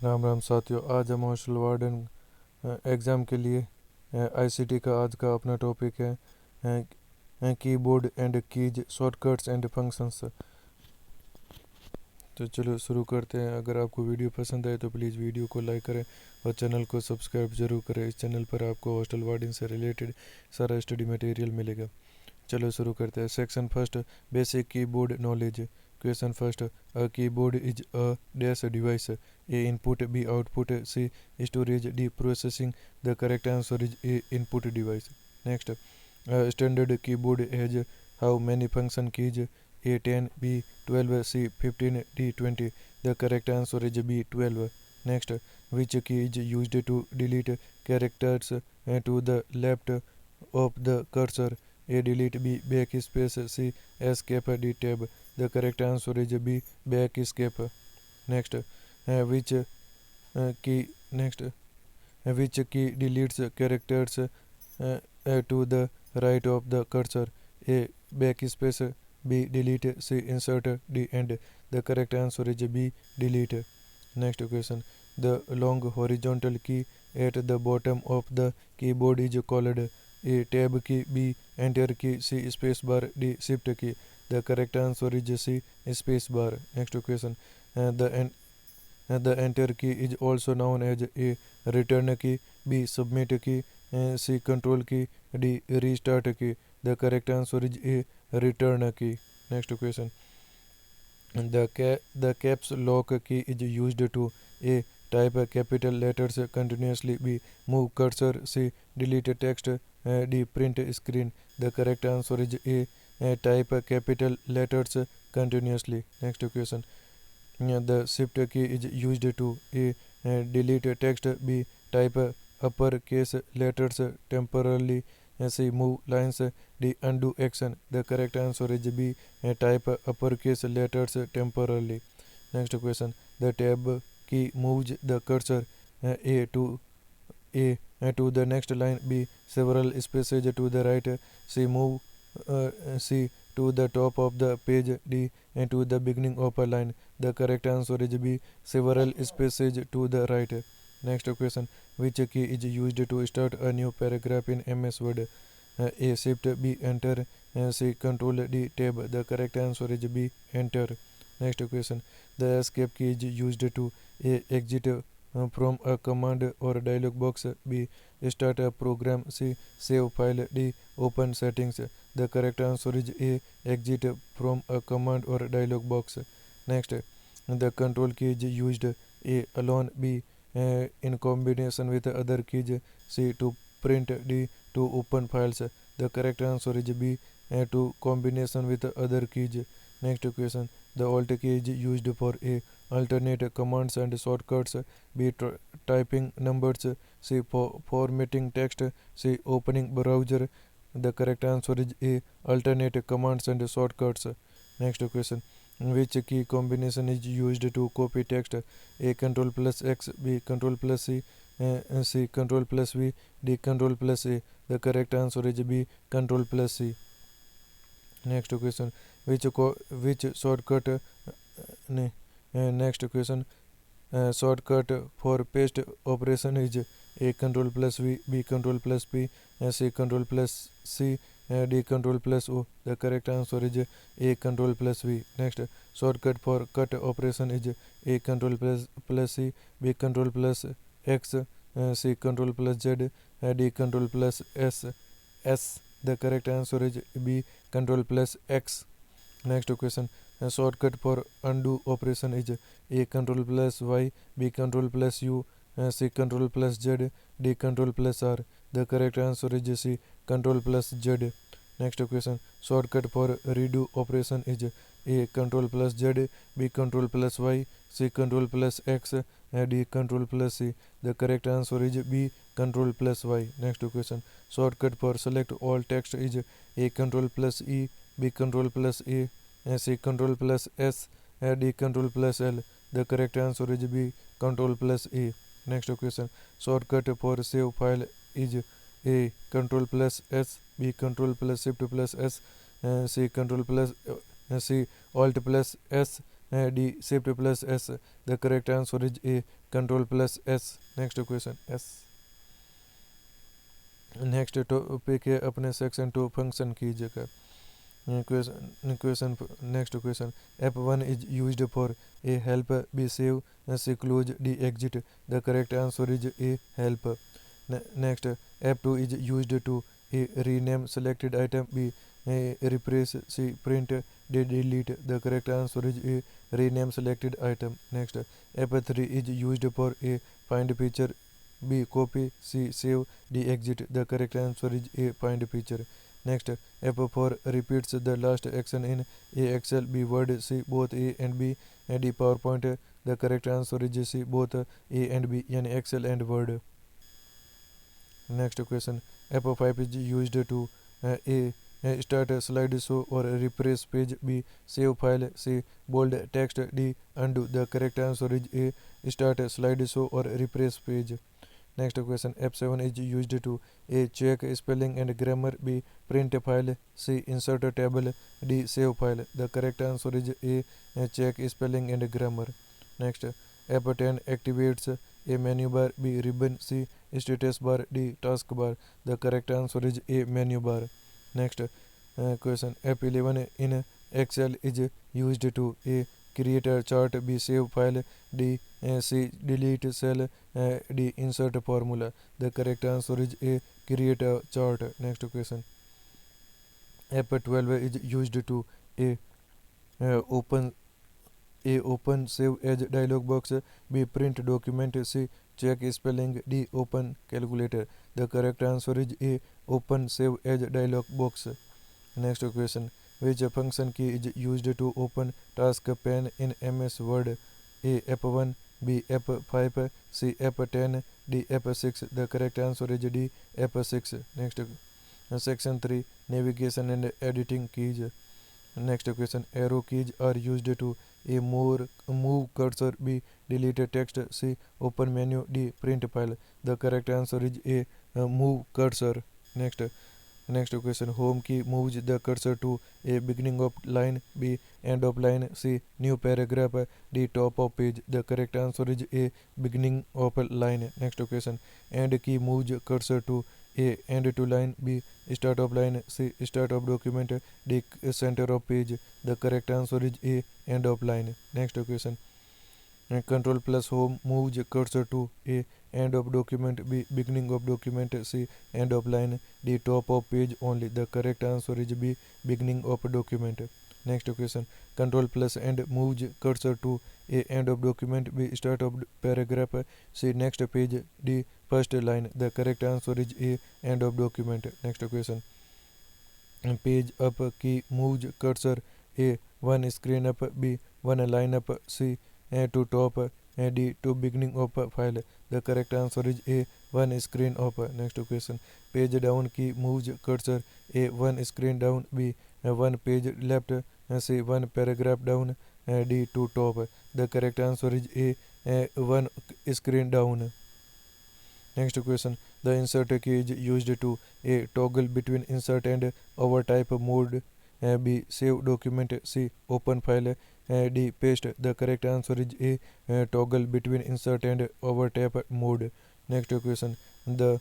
राम राम साथियों। आज हम हॉस्टल वार्डन एग्ज़ाम के लिए आईसीटी का आज का अपना टॉपिक है keyboard and keys shortcuts and functions. तो चलो शुरू करते हैं। अगर आपको वीडियो पसंद आए तो प्लीज़ वीडियो को लाइक करें और चैनल को सब्सक्राइब जरूर करें। इस चैनल पर आपको हॉस्टल वार्डन से रिलेटेड सारा स्टडी मटेरियल मिलेगा। चलो शुरू करते हैं। Section first, basic keyboard knowledge. Question first, a keyboard is a dash device. A input, B output, C storage, D processing. The correct answer is A input device. Next, standard keyboard has how many function keys. A 10, B 12, C 15, D 20। The correct answer is B 12। Next, which key is used to delete characters to the left of the cursor. A delete, B backspace, C escape, D tab. The correct answer is B backscape. Next, which key next which key deletes characters to the right of the cursor. A backspace, B delete, C insert, D end. The correct answer is B delete. Next question, the long horizontal key at the bottom of the keyboard is called A tab key, B enter key, C space bar, D shift key. The correct answer is C space bar. Next question, the enter key is also known as A return key, B submit key, C control key, D restart key. The correct answer is A return key. Next question, the caps lock key is used to A type capital letters continuously, B move cursor, C delete text, D print screen. The correct answer is A type capital letters continuously. Next question, the shift key is used to A delete text, B type uppercase letters temporarily, C move lines, D undo action. The correct answer is B type uppercase letters temporarily. Next question, the tab key moves the cursor A to the next line, B several spaces to the right, C move C to the top of the page, D to the beginning of a line. The correct answer is B several spaces to the right. Next question, which key is used to start a new paragraph in MS Word? A shift, B enter, C control, D tab. The correct answer is B enter. Next question, the escape key is used to A exit from a command or dialog box, B start a program, C save file, D open settings. The correct answer is A exit from a command or dialog box. Next, the control key is used A alone, B in combination with other keys, C to print, D to open files. The correct answer is B to combination with other keys. Next question, the alt key is used for A alternate commands and shortcuts, B typing numbers, C formatting text, C opening browser. The correct answer is A alternate commands and shortcuts. Next question, which key combination is used to copy text? A control plus X, B control plus C, C control plus V, D control plus A. The correct answer is B control plus C. Next question, which shortcut next question, shortcut for paste operation is A control plus V, B control plus P, C control plus C, D control plus O. The correct answer is A control plus V. Next, shortcut for cut operation is A control plus C, B control plus X, C control plus Z, D control plus S. The correct answer is B control plus X. Next question, a shortcut for undo operation is A control plus Y, B control plus U, C control plus Z, D control plus R. The correct answer is C control plus Z. Next question, shortcut for redo operation is A control plus Z, B control plus Y, C control plus X, D control plus C. The correct answer is B control plus Y. Next question, shortcut for select all text is A control plus E, B control plus A, C control plus S, D control plus L. The correct answer is B control plus A. Next question, shortcut for save file is A control plus S, B control plus shift plus S, C control plus C alt plus S, D. Shift plus S. The correct answer is A. Control plus S. Next question S. Next topic है अपने section 2 function की जगह question next question F1 is used for A. Help. B. Save. C. Close. D. Exit. The correct answer is A. Help. Next F2 is used to A. Rename selected item. B. Replace. C. Print. D. Delete. The correct answer is A. Rename selected item. Next F3 is used for A. Find feature. B. Copy. C. Save. D. Exit. The correct answer is A. Find feature. Next F4 repeats the last action in A. Excel. B. Word. C. Both A and B. And D. PowerPoint. The correct answer is C. Both A and B. Yani Excel and Word. Next question F5 is used to A. Start a slideshow or refresh page. B. Save file. C. Bold text. D. Undo. The correct answer is A. Start a slideshow or refresh page. Next question F7 is used to A. Check spelling and grammar. B. Print a file. C. Insert a table. D. Save file. The correct answer is A. Check spelling and grammar. Next F10 activates A. Menu bar. B. Ribbon. C. Status bar. D. Task bar. The correct answer is A. Menu bar. Next question F11 in Excel is used to A. Create a chart. B. Save file. D. C. Delete cell. D. Insert formula. The correct answer is A. Create a chart. Next question F12 is used to A. Open save as dialog box. B. Print document. C. Check spelling. D. Open calculator. The correct answer is A. Open save as dialog box. Next question which function key is used to open task pane in MS Word? A. F1. B. F5. C. F10. D. F6. The correct answer is D. F6. Next section 3 navigation and editing keys. Next question arrow keys are used to A. Move cursor. B. Delete text. C. Open menu. D. Print file. The correct answer is A. Move cursor. Next question home key moves the cursor to A. Beginning of line. B. End of line. C. New paragraph. D. Top of page. The correct answer is A. Beginning of line. Next question end key moves cursor to A. End to line. B. Start of line. C. Start of document. D. Center of page. The correct answer is A. End of line. Next question control plus home moves cursor to A. End of document. B. Beginning of document. C. End of line. D. Top of page only. The correct answer is B. Beginning of document. Next question control plus end moves cursor to A. End of document. B. Start of paragraph. C. Next page. D. First line. The correct answer is A. End of document. Next question page up key moves cursor A. One screen up. B. One line up. C. To top. D. To beginning of file. The correct answer is A. One screen up. Next question page down key moves cursor A. One screen down. B. One page left. C. One paragraph down. D. To top. The correct answer is A. One screen down. Next question the insert key is used to A. Toggle between insert and overtype mode. B. Save document. C. Open file. D. Paste. The correct answer is A. Toggle between insert and overtype mode. Next question the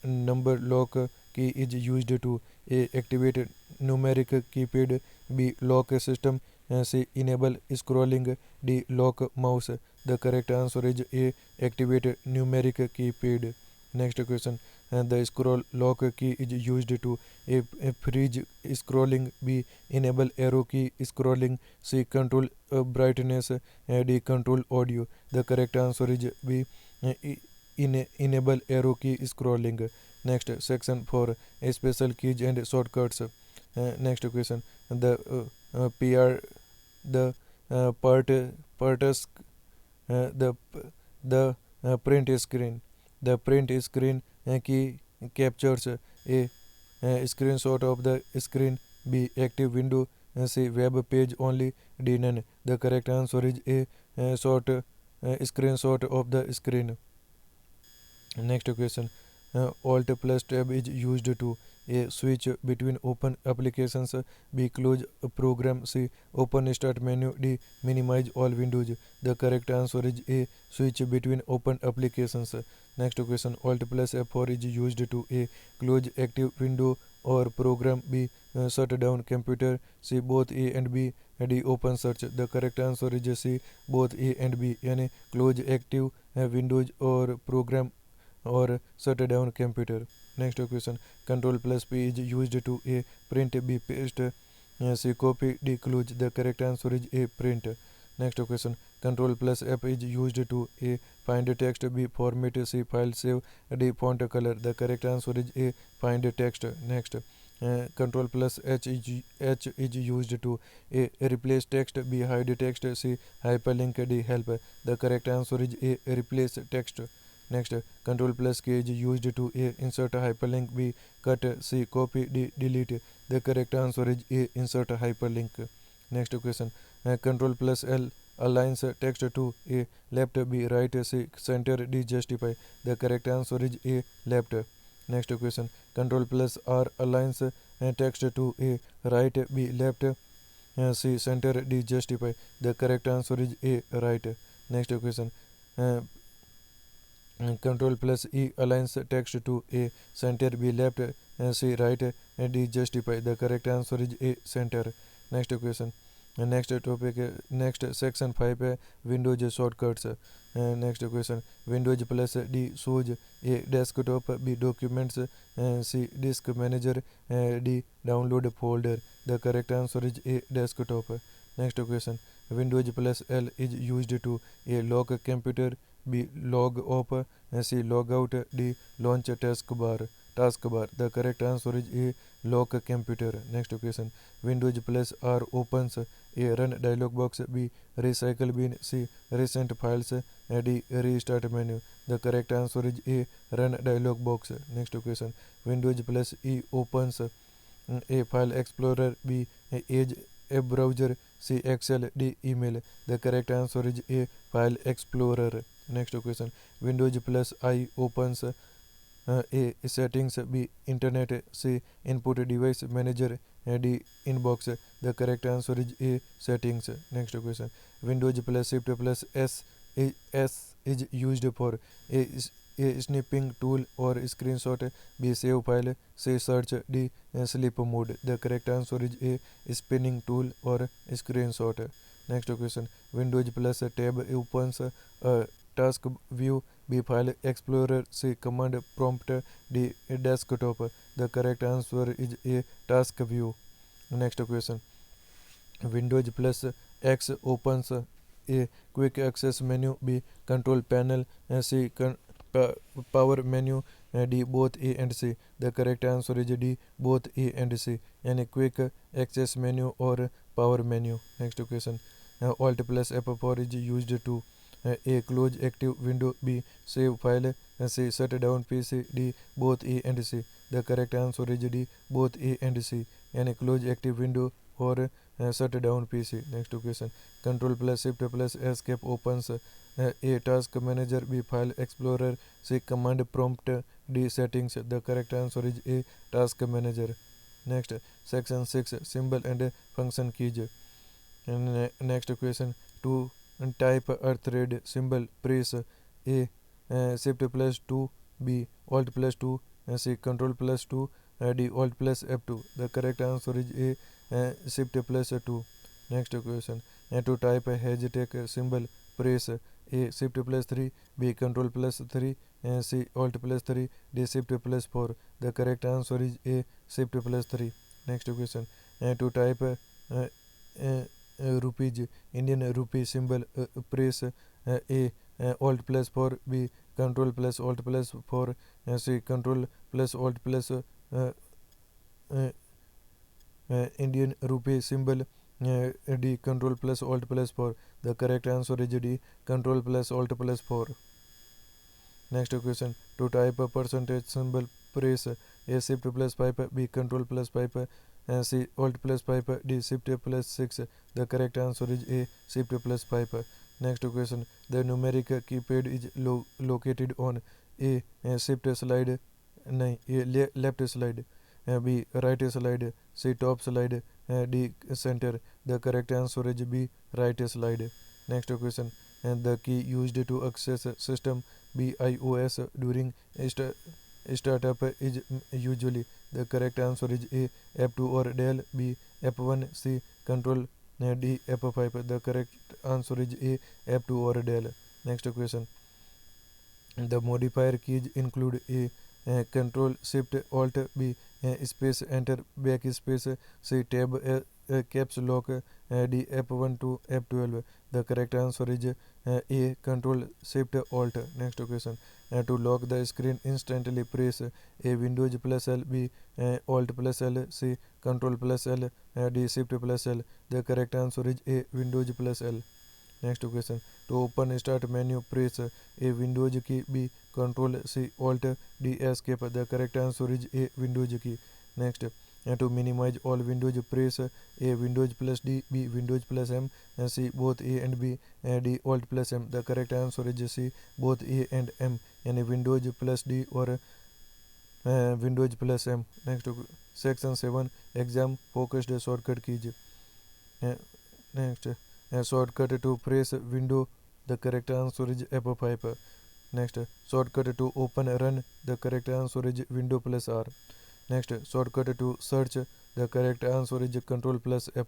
number lock key is used to A. Activate numeric keypad. B. Lock system. C. Enable scrolling. D. Lock mouse. The correct answer is A. Activate numeric keypad. Next question the scroll lock key is used to A. Freeze scrolling. B. Enable arrow key scrolling. C. Control brightness. D. Control audio. The correct answer is B. Enable arrow key scrolling. Next section 4 special keys and shortcuts. Next question the PR the the print screen. The print screen key captures A. Screenshot of the screen. B. Active window. C. Web page only. D. None. The correct answer is A. Short screenshot of the screen. Next question Alt plus tab is used to A switch between open applications. B. Close program. C. Open start menu. D. Minimize all windows. The correct answer is A. Switch between open applications. Next question. Alt plus F4 is used to A. Close active window or program. B. Shut down computer. C. Both A and B. D. Open search. The correct answer is C. Both A and B. यानी close active windows or program or shut down computer. Next question. Control plus P is used to A. Print. B. Paste. C. Copy. D. Close. The correct answer is A. Print. Next question. Control plus F is used to A. Find text. B. Format. C. File save. D. Font color. The correct answer is A. Find text. Next. Control plus H is used to A. Replace text. B. Hide text. C. Hyperlink. D. Help. The correct answer is A. Replace text. Next. Control plus K is used to A. Insert hyperlink. B. Cut. C. Copy. D. Delete. The correct answer is A. Insert hyperlink. Next question. Control plus L aligns text to A. Left. B. Right. C. Center. D. Justify. The correct answer is A. Left. Next question. Control plus R aligns text to A. Right. B. Left. C. Center. D. Justify. The correct answer is A. Right. Next question. Control plus E aligns text to A. Center. B. Left. C. Right. D. Justify. The correct answer is A. Center. Next question. Next topic. Next section 5 है Windows shortcuts. Next question. Windows plus D shows A. Desktop. B. Documents. C. Disk manager. D. Download folder. The correct answer is A. Desktop. Next question. Windows plus L is used to A. Lock computer. B. Log off. C. Log out. D. Launch taskbar. The correct answer is A. Lock computer. Next question. Windows plus R opens A. Run dialog box. B. Recycle bin. C. Recent files. D. Restart menu. The correct answer is A. Run dialog box. Next question. Windows plus E opens A. File explorer. B. Edge a browser. C. Excel. D. Email. The correct answer is A. File explorer. Next question. Windows plus I opens A. Settings. B. Internet. C. Input device manager. D. Inbox. The correct answer is A. Settings. Next question. Windows plus Shift plus S is used for A. Snipping tool or screenshot. B. Save file. C. Search. D. Sleep mode. The correct answer is A. Spinning tool or screenshot. Next question. Windows plus tab opens task view. B. File explorer. C. Command prompt. D. Desktop. The correct answer is A. Task view. Next question. Windows plus X opens A. Quick access menu. B. Control panel. C. Power menu. D. Both A and C. The correct answer is D. Both A and C. Yani quick access menu or power menu. Next question. Alt plus F4 is used to A. Close active window. B. Save file. C. Shut down PC. D. Both A and C. The correct answer is D. Both A and C. Yani close active window or shut down PC. Next question. Control plus Shift plus Escape opens A. Task manager. B. File explorer. C. Command prompt. D. Settings. The correct answer is A. Task manager. Next section 6 symbol and function keys. And next question. To type a thread symbol press A. Shift plus 2. B. Alt plus 2. C. Control plus 2. D. Alt plus F2. The correct answer is A. Shift plus 2. Next question. To type a hashtag symbol press A. Shift plus 3. B. Control plus 3. C. Alt plus 3. D. Shift plus 4. The correct answer is A. Shift plus 3. Next question. To type rupees Indian rupee symbol press A. Alt plus 4. B. Control plus Alt plus 4. C. Control plus Alt plus Indian rupee symbol D. Control plus Alt plus 4. The correct answer is D. Control plus Alt plus 4. Next question. To type a percentage symbol press A. Shift plus 5. B. Control plus 5. C. Alt plus 5. D. Shift plus 6. The correct answer is A. Shift plus 5. Next question. The numeric keypad is located on A. Shift slide. A. Left slide. B right slide, C top slide, D center. The correct answer is B right slide. Next question. The key used to access system BIOS during startup is usually. The correct answer is A F2 or Dell, B F1, C control, D F5. The correct answer is A F2 or Dell. Next question. The modifier keys include a Control Shift Alt, B space enter backspace, C tab caps lock, D F1 to F12. The correct answer is A Control Shift Alt. Next question. To lock the screen instantly, press A Windows plus L, B Alt plus L, C Control plus L, D Shift plus L. The correct answer is A Windows plus L. Next question. To open start menu, press A Windows key, B Control, C Alt, D escape. The correct answer is A Windows key. Next. To minimize all windows, press A Windows plus D, B Windows plus M, and C both A and B, and D Alt plus M. The correct answer is C both A and M, and Windows plus D or Windows plus M. Next. Section 7 exam focused shortcut keys. Next. Shortcut to press window. The correct answer is F5. Next. Shortcut to open run. The correct answer is window plus R. Next. Shortcut to search. The correct answer is control plus F.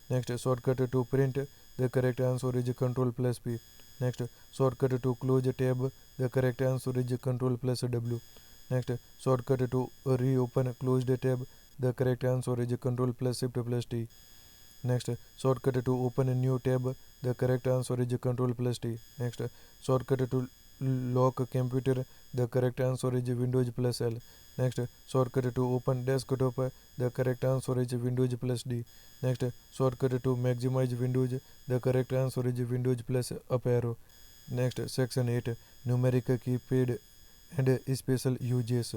Next. Shortcut to print. The correct answer is control plus P. Next. Shortcut to close tab. The correct answer is control plus W. Next. Shortcut to reopen closed tab. The correct answer is control plus shift plus T. Next. Shortcut to open a new tab. The correct answer is control plus T. Next. Shortcut to lock computer. The correct answer is Windows plus L. Next. Shortcut to open desktop. The correct answer is Windows plus D. Next. Shortcut to maximize Windows. The correct answer is Windows plus up arrow. Next. Section 8 numeric keypad and special uses.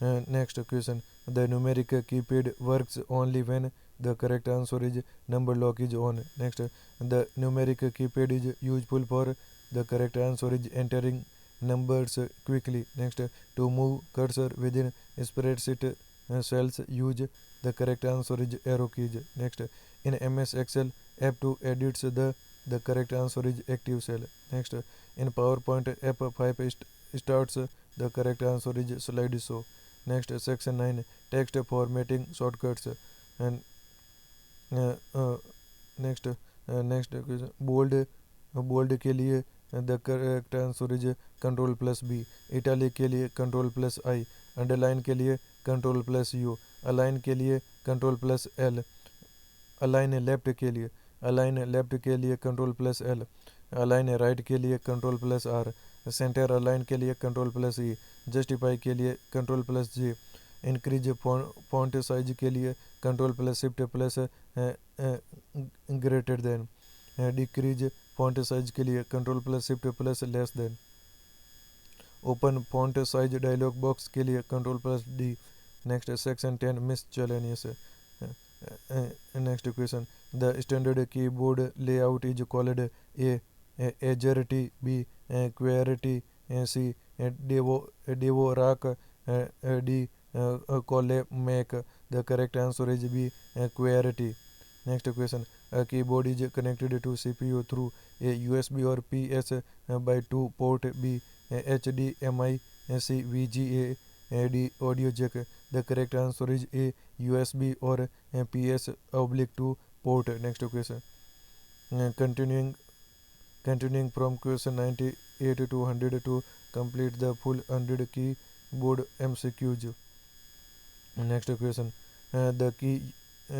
Next question. The numeric keypad works only when the correct answer is number lock is on. Next. The numeric keypad is useful for. The correct answer is entering numbers quickly. Next. To move cursor within spreadsheet cells, use. The correct answer is arrow keys. Next. In MS Excel, F2 edits the correct answer is active cell. Next. In PowerPoint, F5 starts. The correct answer is slide show. Next. Section 9 text formatting shortcuts. And next question. Bold के लिए the correct answer is control plus B. Italic के लिए control plus आई. Underline के लिए control plus you. Align के लिए control plus L. Align left के लिए control plus L. Align right के लिए control plus R. Centre align के लिए कंट्रोल प्लस ई. जस्टिफाई के लिए control plus J. Increase font size के लिए control plus shift plus greater than. Decrease font size के लिए control plus shift plus less than. Open font size dialog box के लिए control plus D. Next. Section 10 मिसचेलेनियस. Next question. The standard keyboard layout is called A AZERTY, B QWERTY, C Dvorak, D Colemak. The correct answer is B QWERTY. Next question. A keyboard is connected to CPU through a USB or PS by 2 port, B HDMI, C VGA, D audio jack. The correct answer is A USB or PS oblique 2 port. Next question. Continuing from question 98 to 100 to complete the full 100 keyboard MCQs. Next question.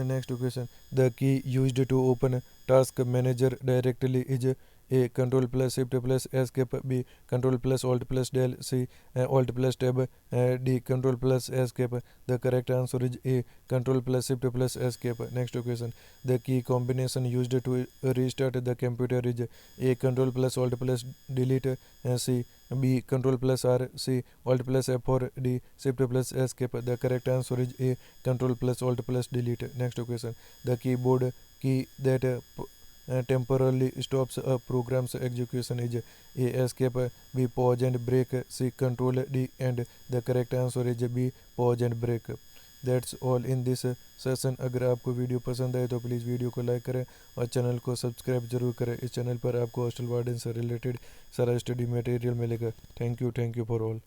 Next question. The key used to open task manager directly is A control plus shift plus escape, B control plus alt plus del, C alt plus tab, D control plus escape. The correct answer is A control plus shift plus escape. Next question. The key combination used to restart the computer is A control plus alt plus delete, C B control plus R, C alt plus F4, D shift plus escape. The correct answer is A control plus alt plus delete. Next question. The keyboard key that temporarily stops a program's execution is A. Escape, B. Pause and break, C. Control, D. And the correct answer is B. Pause and break. That's all in this session. अगर आपको video पसंद आए तो please video को like करें और channel को subscribe जरूर करें। इस चैनल पर आपको हॉस्टल वार्डन से रिलेटेड सारा स्टडी मटेरियल मिलेगा। Thank you for all.